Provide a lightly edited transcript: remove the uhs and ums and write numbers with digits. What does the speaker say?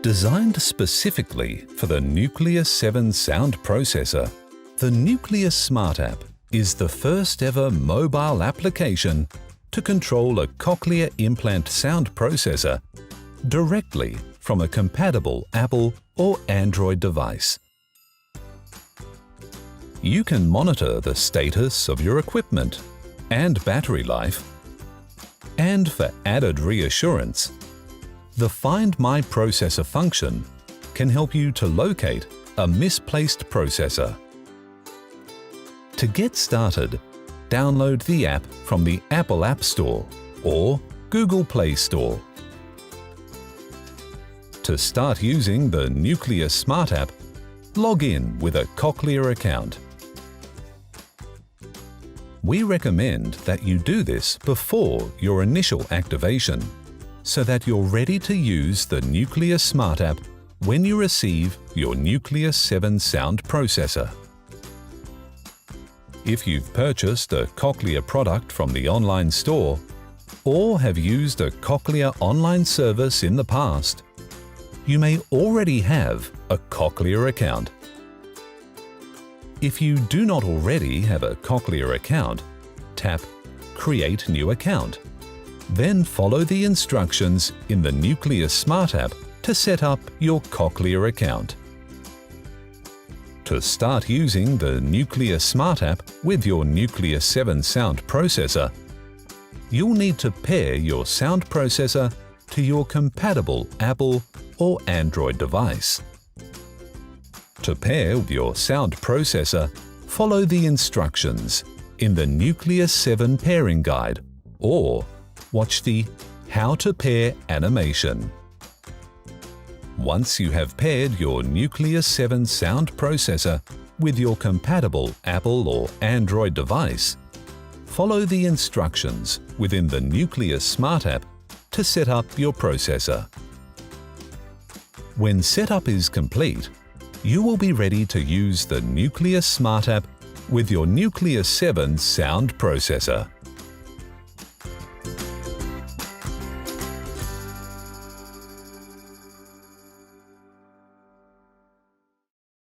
Designed specifically for the Nucleus 7 sound processor, the Nucleus Smart App is the first ever mobile application to control a cochlear implant sound processor directly from a compatible Apple or Android device. You can monitor the status of your equipment and battery life, and for added reassurance, the Find My Processor function can help you to locate a misplaced processor. To get started, download the app from the Apple App Store or Google Play Store. To start using the Nucleus Smart App, log in with a Cochlear account. We recommend that you do this before your initial activation, so that you're ready to use the Nucleus Smart App when you receive your Nucleus 7 sound processor. If you've purchased a Cochlear product from the online store, or have used a Cochlear online service in the past, you may already have a Cochlear account. If you do not already have a Cochlear account, tap Create New Account. Then follow the instructions in the Nucleus Smart App to set up your Cochlear account. To start using the Nucleus Smart App with your Nucleus 7 sound processor, you'll need to pair your sound processor to your compatible Apple or Android device. To pair with your sound processor, follow the instructions in the Nucleus 7 pairing guide or watch the How to Pair animation. Once you have paired your Nucleus 7 sound processor with your compatible Apple or Android device, follow the instructions within the Nucleus Smart App to set up your processor. When setup is complete, you will be ready to use the Nucleus Smart App with your Nucleus 7 sound processor.